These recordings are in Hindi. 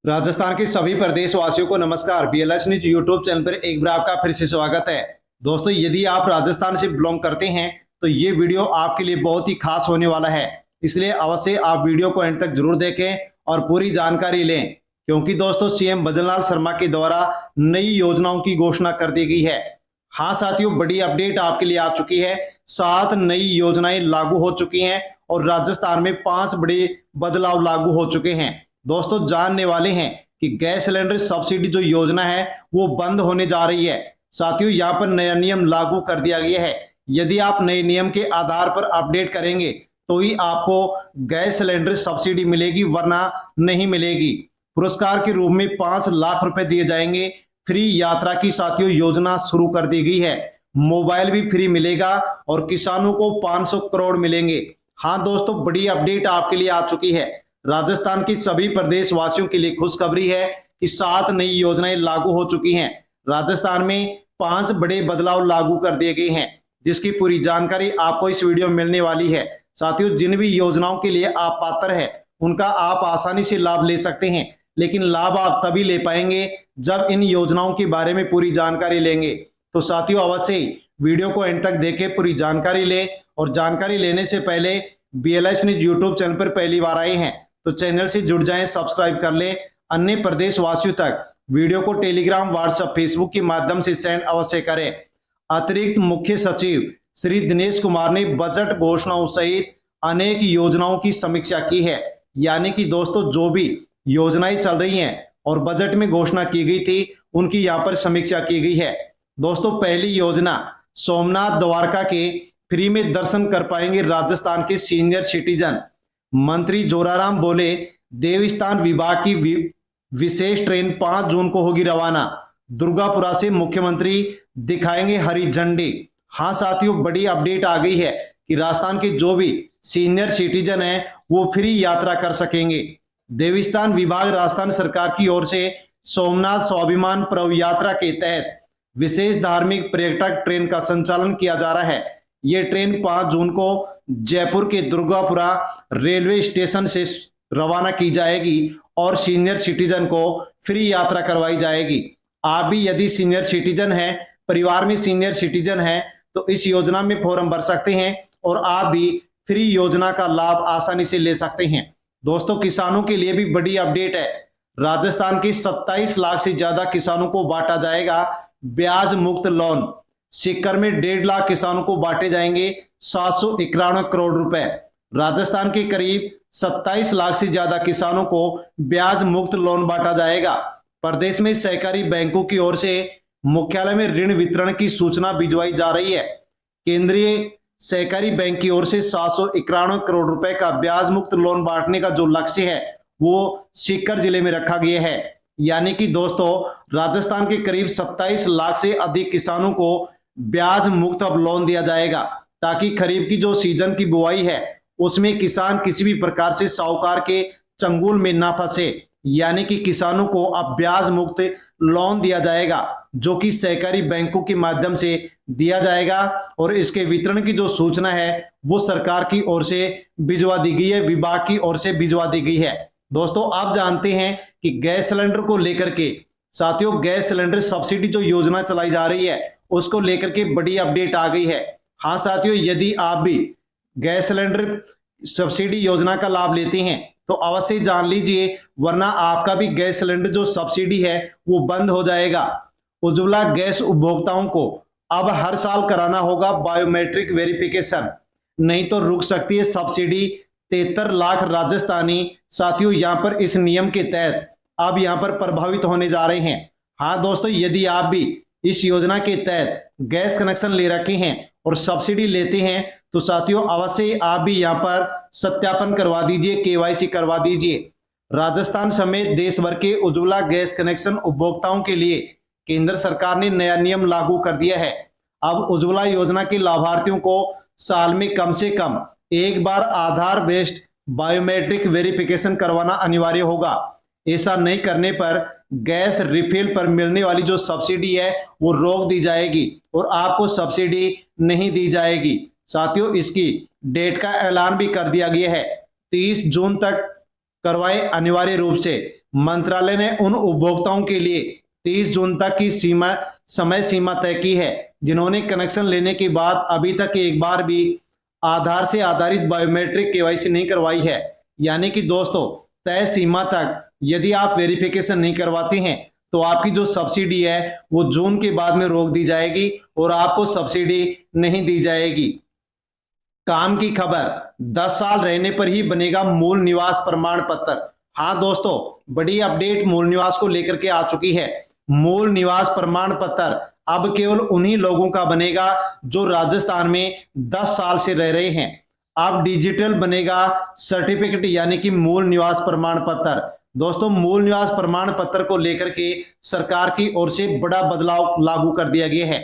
राजस्थान के सभी प्रदेशवासियों को नमस्कार। बीएलएस न्यूज यूट्यूब चैनल पर एक बार आपका फिर से स्वागत है। दोस्तों, यदि आप राजस्थान से बिलोंग करते हैं तो ये वीडियो आपके लिए बहुत ही खास होने वाला है, इसलिए अवश्य आप वीडियो को एंड तक जरूर देखें और पूरी जानकारी लें, क्योंकि दोस्तों सीएम भजनलाल शर्मा के द्वारा नई योजनाओं की घोषणा कर दी गई है। हाँ साथियों, बड़ी अपडेट आपके लिए आ चुकी है। 7 नई योजनाएं लागू हो चुकी हैं और राजस्थान में 5 बड़े बदलाव लागू हो चुके हैं। दोस्तों, जानने वाले हैं कि गैस सिलेंडर सब्सिडी जो योजना है वो बंद होने जा रही है। साथियों, यहाँ पर नया नियम लागू कर दिया गया है। यदि आप नए नियम के आधार पर अपडेट करेंगे तो ही आपको गैस सिलेंडर सब्सिडी मिलेगी, वरना नहीं मिलेगी। पुरस्कार के रूप में 5 लाख रुपए दिए जाएंगे। फ्री यात्रा की साथियों योजना शुरू कर दी गई है। मोबाइल भी फ्री मिलेगा और किसानों को 500 करोड़ मिलेंगे। हाँ दोस्तों, बड़ी अपडेट आपके लिए आ चुकी है। राजस्थान के सभी प्रदेश वासियों के लिए खुशखबरी है कि 7 नई योजनाएं लागू हो चुकी हैं। राजस्थान में 5 बड़े बदलाव लागू कर दिए गए हैं, जिसकी पूरी जानकारी आपको इस वीडियो में मिलने वाली है। साथियों, जिन भी योजनाओं के लिए आप पात्र हैं उनका आप आसानी से लाभ ले सकते हैं, लेकिन लाभ आप तभी ले पाएंगे जब इन योजनाओं के बारे में पूरी जानकारी लेंगे। तो साथियों, अवश्य वीडियो को एंड तक देखें, पूरी जानकारी लें। और जानकारी लेने से पहले बीएलएस न्यूज यूट्यूब चैनल पर पहली बार आए हैं तो चैनल से जुड़ जाएं, सब्सक्राइब कर लें। अन्य प्रदेश वासियों तक वीडियो को टेलीग्राम, व्हाट्सएप, फेसबुक के माध्यम से सेंड अवश्य करें। अतिरिक्त मुख्य सचिव श्री दिनेश कुमार ने बजट घोषणाओं सहित अनेक योजनाओं की समीक्षा की है। यानी कि दोस्तों, जो भी योजनाएं चल रही हैं और बजट में घोषणा की गई थी उनकी यहाँ पर समीक्षा की गई है। दोस्तों, पहली योजना, सोमनाथ द्वारका के फ्री में दर्शन कर पाएंगे राजस्थान के सीनियर सिटीजन। मंत्री जोराराम बोले, देवस्थान विभाग की विशेष ट्रेन 5 जून को होगी रवाना। दुर्गापुरा से मुख्यमंत्री दिखाएंगे हरी झंडी। हाँ साथियों, बड़ी अपडेट आ गई है कि राजस्थान के जो भी सीनियर सिटीजन हैं वो फ्री यात्रा कर सकेंगे। देवस्थान विभाग राजस्थान सरकार की ओर से सोमनाथ स्वाभिमान पर्व यात्रा के तहत विशेष धार्मिक पर्यटक ट्रेन का संचालन किया जा रहा है। ये ट्रेन 5 जून को जयपुर के दुर्गापुरा रेलवे स्टेशन से रवाना की जाएगी और सीनियर सिटीजन को फ्री यात्रा करवाई जाएगी। आप भी यदि सीनियर सिटीजन हैं, परिवार में सीनियर सिटीजन हैं, तो इस योजना में फॉर्म भर सकते हैं और आप भी फ्री योजना का लाभ आसानी से ले सकते हैं। दोस्तों, किसानों के लिए भी बड़ी अपडेट है। राजस्थान के 27 लाख से ज्यादा किसानों को बांटा जाएगा ब्याज मुक्त लोन। सीकर में 1.5 लाख किसानों को बांटे जाएंगे 791 करोड़ रुपए। राजस्थान के करीब 27 लाख से ज्यादा किसानों को ब्याज मुक्त लोन बांटा जाएगा। प्रदेश में सहकारी बैंकों की ओर से मुख्यालय में ऋण वितरण की सूचना भिजवाई जा रही है। केंद्रीय सहकारी बैंक की ओर से 791 करोड़ रुपए का ब्याज मुक्त लोन बांटने का जो लक्ष्य है वो सीकर जिले में रखा गया है। यानी कि दोस्तों, राजस्थान के करीब 27 लाख से अधिक किसानों को ब्याज मुक्त अब लोन दिया जाएगा, ताकि खरीफ की जो सीजन की बुआई है उसमें किसान किसी भी प्रकार से साहूकार के चंगुल में ना फंसे। यानी कि किसानों को अब ब्याज मुक्त लोन दिया जाएगा, जो कि सहकारी बैंकों के माध्यम से दिया जाएगा। और इसके वितरण की जो सूचना है वो सरकार की ओर से भिजवा दी गई है, विभाग की ओर से भिजवा दी गई है। दोस्तों, आप जानते हैं कि गैस सिलेंडर को लेकर के साथियों, गैस सिलेंडर सब्सिडी जो योजना चलाई जा रही है उसको लेकर के बड़ी अपडेट आ गई है। हाँ साथियों, यदि आप भी गैस सिलेंडर सब्सिडी योजना का लाभ लेते हैं तो अवश्य जान लीजिए, वरना आपका भी गैस सिलेंडर जो सब्सिडी है वो बंद हो जाएगा। उज्ज्वला गैस उपभोक्ताओं को अब हर साल कराना होगा बायोमेट्रिक वेरिफिकेशन, नहीं तो रुक सकती है सब्सिडी। 73 लाख राजस्थानी साथियों यहाँ पर इस नियम के तहत अब यहाँ पर प्रभावित होने जा रहे हैं। हाँ दोस्तों, यदि आप भी इस योजना के तहत गैस कनेक्शन ले रखे हैं और सब्सिडी लेते हैं तो साथियों अवश्य आप भी यहाँ पर सत्यापन करवा दीजिए, केवाईसी करवा दीजिए। राजस्थान समेत देश भर के उज्ज्वला गैस कनेक्शन उपभोक्ताओं के लिए केंद्र सरकार ने नया नियम लागू कर दिया है। अब उज्ज्वला योजना के लाभार्थियों को साल में कम से कम एक बार आधार बेस्ड बायोमेट्रिक वेरिफिकेशन करवाना अनिवार्य होगा। ऐसा नहीं करने पर गैस रिफिल पर मिलने वाली जो सब्सिडी है वो रोक दी जाएगी और आपको सब्सिडी नहीं दी जाएगी। साथियों, इसकी डेट का ऐलान भी कर दिया गया है, 30 जून तक करवाए अनिवार्य रूप से। मंत्रालय ने उन उपभोक्ताओं के लिए 30 जून तक की समय सीमा तय की है जिन्होंने कनेक्शन लेने के बाद अभी तक एक बार भी आधार से आधारित बायोमेट्रिक केवाईसी नहीं करवाई है। यानी कि दोस्तों, तय सीमा तक यदि आप वेरिफिकेशन नहीं करवाते हैं तो आपकी जो सब्सिडी है वो जून के बाद में रोक दी जाएगी और आपको सब्सिडी नहीं दी जाएगी। काम की खबर, 10 साल रहने पर ही बनेगा मूल निवास प्रमाण पत्र। हाँ दोस्तों, बड़ी अपडेट मूल निवास को लेकर के आ चुकी है। मूल निवास प्रमाण पत्र अब केवल उन्हीं लोगों का बनेगा जो राजस्थान में 10 साल से रह रहे हैं। अब डिजिटल बनेगा सर्टिफिकेट यानी कि मूल निवास प्रमाण पत्र। दोस्तों, मूल निवास प्रमाण पत्र को लेकर के सरकार की ओर से बड़ा बदलाव लागू कर दिया गया है।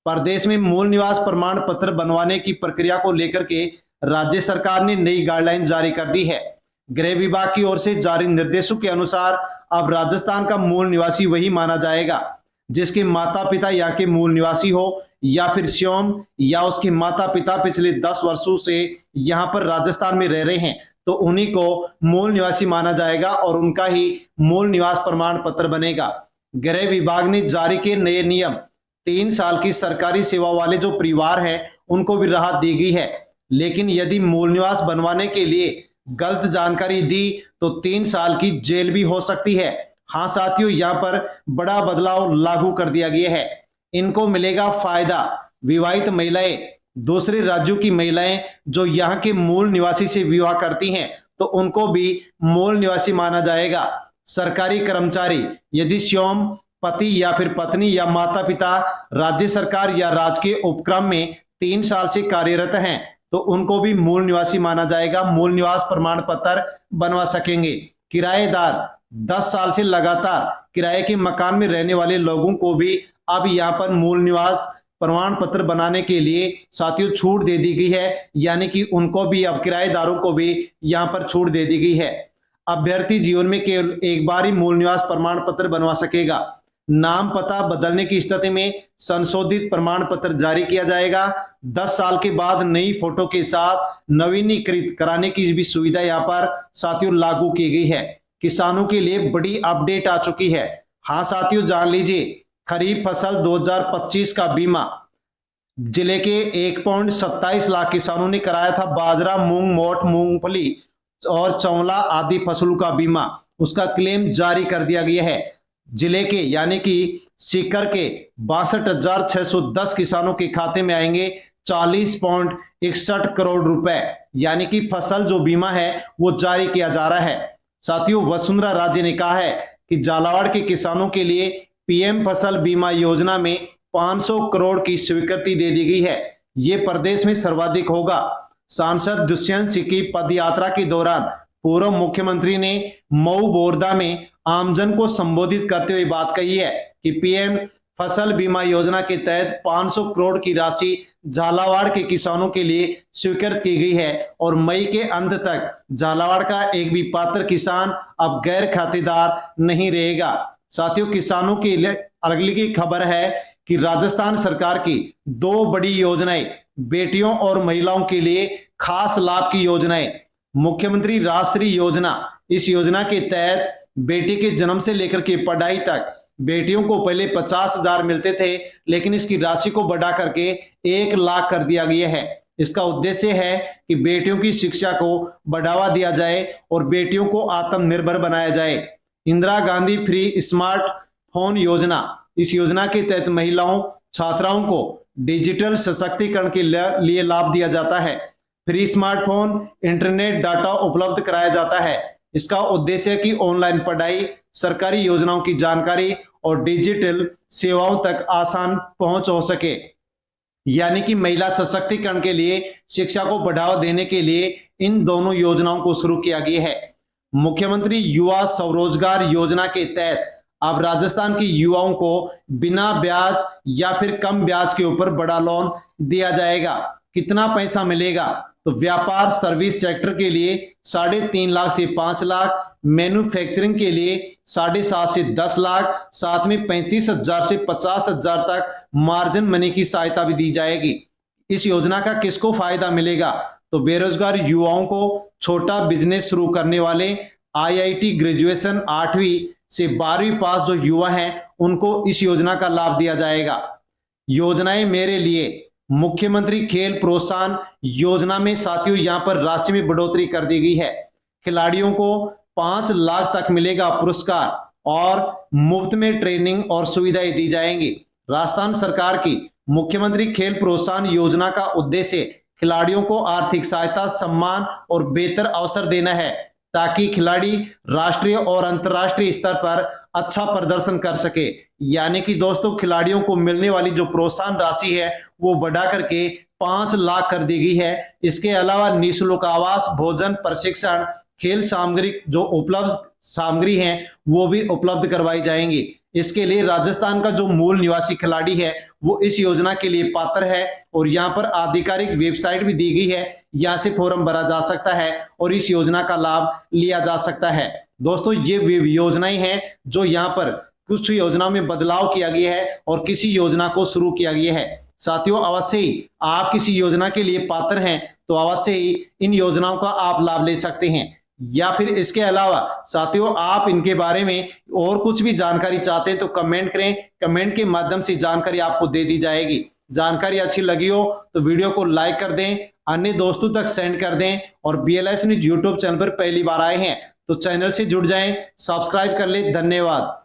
प्रदेश में मूल निवास प्रमाण पत्र बनवाने की प्रक्रिया को लेकर के राज्य सरकार ने नई गाइडलाइन जारी कर दी है। गृह विभाग की ओर से जारी निर्देशों के अनुसार अब राजस्थान का मूल निवासी वही माना जाएगा जिसके माता पिता यहाँ के मूल निवासी हो या फिर स्वयं या उसके माता पिता पिछले 10 वर्षों से यहाँ पर राजस्थान में रह रहे हैं तो उन्हीं को मूल निवासी माना जाएगा और उनका ही मूल निवास प्रमाण पत्र बनेगा। गृह विभाग ने जारी किए नए नियम, 3 साल की सरकारी सेवा वाले जो परिवार हैं उनको भी राहत दी गई है, लेकिन यदि मूल निवास बनवाने के लिए गलत जानकारी दी तो 3 साल की जेल भी हो सकती है। हाँ साथियों, यहाँ पर बड़ा बदलाव लागू कर दिया गया है। इनको मिलेगा फायदा। विवाहित महिलाएं, दूसरे राज्यों की महिलाएं जो यहाँ के मूल निवासी से विवाह करती हैं तो उनको भी मूल निवासी माना जाएगा। सरकारी कर्मचारी, यदि स्वयं पति या फिर पत्नी या माता पिता राज्य सरकार या राजकीय उपक्रम में 3 साल से कार्यरत हैं तो उनको भी मूल निवासी माना जाएगा, मूल निवास प्रमाण पत्र बनवा सकेंगे। किराएदार, 10 साल से लगातार किराए के मकान में रहने वाले लोगों को भी अब यहाँ पर मूल निवास प्रमाण पत्र बनाने के लिए साथियों छूट दे दी गई है, यानी कि उनको भी, अब किराएदारों को भी यहाँ पर छूट दे दी गई है। अभ्यर्थी जीवन में केवल एक बार ही मूल निवास प्रमाण पत्र बनवा सकेगा। नाम पता बदलने की स्थिति में संशोधित प्रमाण पत्र जारी किया जाएगा। 10 साल के बाद नई फोटो के साथ नवीनीकृत कराने की भी सुविधा यहाँ पर साथियों लागू की गई है। किसानों के लिए बड़ी अपडेट आ चुकी है। हाँ साथियों, जान लीजिए, खरीफ फसल 2025 का बीमा जिले के 1.27 लाख किसानों ने कराया था। बाजरा, मूंग, मोठ, मूंगफली और चौला आदि फसलों का बीमा, उसका क्लेम जारी कर दिया गया है। जिले के यानी कि सीकर के 62,610 किसानों के खाते में आएंगे 40.61 करोड़ रुपए, यानी कि फसल जो बीमा है वो जारी किया जा रहा है। साथियों, वसुंधरा राजे ने कहा है कि झालावाड़ के किसानों के लिए पीएम फसल बीमा योजना में 500 करोड़ की स्वीकृति दे दी गई है। ये प्रदेश में सर्वाधिक होगा। सांसद दुष्यंत सिंह की पदयात्रा के दौरान पूर्व मुख्यमंत्री ने मऊ बोरदा में आमजन को संबोधित करते हुए बात कही है कि पीएम फसल बीमा योजना के तहत 500 करोड़ की राशि झालावाड़ के किसानों के लिए स्वीकृत की गई है और मई के अंत तक झालावाड़ का एक भी पात्र किसान अब गैर खातेदार नहीं रहेगा। साथियों, किसानों के लिए अगली की खबर है कि राजस्थान सरकार की 2 बड़ी योजनाएं बेटियों और महिलाओं के लिए खास लाभ की योजनाएं। मुख्यमंत्री राजश्री योजना, इस योजना के तहत बेटी के जन्म से लेकर के पढ़ाई तक बेटियों को पहले 50,000 मिलते थे, लेकिन इसकी राशि को बढ़ा करके 1 लाख कर दिया गया है। इसका उद्देश्य है कि बेटियों की शिक्षा को बढ़ावा दिया जाए और बेटियों को आत्मनिर्भर बनाया जाए। इंदिरा गांधी फ्री स्मार्टफोन योजना, इस योजना के तहत महिलाओं छात्राओं को डिजिटल सशक्तिकरण के लिए लाभ दिया जाता है। फ्री स्मार्टफोन, इंटरनेट डाटा उपलब्ध कराया जाता है। इसका उद्देश्य है कि ऑनलाइन पढ़ाई, सरकारी योजनाओं की जानकारी और डिजिटल सेवाओं तक आसान पहुंच हो सके। यानी कि महिला सशक्तिकरण के लिए, शिक्षा को बढ़ावा देने के लिए इन दोनों योजनाओं को शुरू किया गया है। मुख्यमंत्री युवा स्वरोजगार योजना के तहत अब राजस्थान के युवाओं को बिना ब्याज या फिर कम ब्याज के ऊपर बड़ा लोन दिया जाएगा। कितना पैसा मिलेगा? तो व्यापार सर्विस सेक्टर के लिए 3.5 लाख से 5 लाख, मैन्युफैक्चरिंग के लिए 7.5 से 10 लाख, साथ में 35,000 से 50,000 तक मार्जिन मनी की सहायता भी दी जाएगी। इस योजना का किसको फायदा मिलेगा? तो बेरोजगार युवाओं को, छोटा बिजनेस शुरू करने वाले, आईआईटी ग्रेजुएशन 8वीं से 12वीं पास जो युवा हैं उनको इस योजना का लाभ दिया जाएगा। योजनाएं मेरे लिए, मुख्यमंत्री खेल प्रोत्साहन योजना में साथियों यहां पर राशि में बढ़ोतरी कर दी गई है। खिलाड़ियों को 5 लाख तक मिलेगा पुरस्कार और मुफ्त में ट्रेनिंग और सुविधाएं दी जाएंगी। राजस्थान सरकार की मुख्यमंत्री खेल प्रोत्साहन योजना का उद्देश्य खिलाड़ियों को आर्थिक सहायता, सम्मान और बेहतर अवसर देना है ताकि खिलाड़ी राष्ट्रीय और अंतर्राष्ट्रीय स्तर पर अच्छा प्रदर्शन कर सके। यानी कि दोस्तों खिलाड़ियों को मिलने वाली जो प्रोत्साहन राशि है वो बढ़ा करके 5 लाख कर दी गई है। इसके अलावा निःशुल्क आवास, भोजन, प्रशिक्षण, खेल सामग्री जो उपलब्ध सामग्री है वो भी उपलब्ध करवाई जाएंगी। इसके लिए राजस्थान का जो मूल निवासी खिलाड़ी है वो इस योजना के लिए पात्र है और यहाँ पर आधिकारिक वेबसाइट भी दी गई है, यहाँ से फॉर्म भरा जा सकता है और इस योजना का लाभ लिया जा सकता है। दोस्तों ये योजनाएं हैं जो यहाँ पर कुछ योजनाओं में बदलाव किया गया है और किसी योजना को शुरू किया गया है। साथियों अवश्य ही आप किसी योजना के लिए पात्र हैं तो अवश्य ही इन योजनाओं का आप लाभ ले सकते हैं, या फिर इसके अलावा साथियों आप इनके बारे में और कुछ भी जानकारी चाहते हैं तो कमेंट करें, कमेंट के माध्यम से जानकारी आपको दे दी जाएगी। जानकारी अच्छी लगी हो तो वीडियो को लाइक कर दें, अन्य दोस्तों तक सेंड कर दें और BLS न्यूज यूट्यूब चैनल पर पहली बार आए हैं तो चैनल से जुड़ जाएं, सब्सक्राइब कर लें। धन्यवाद।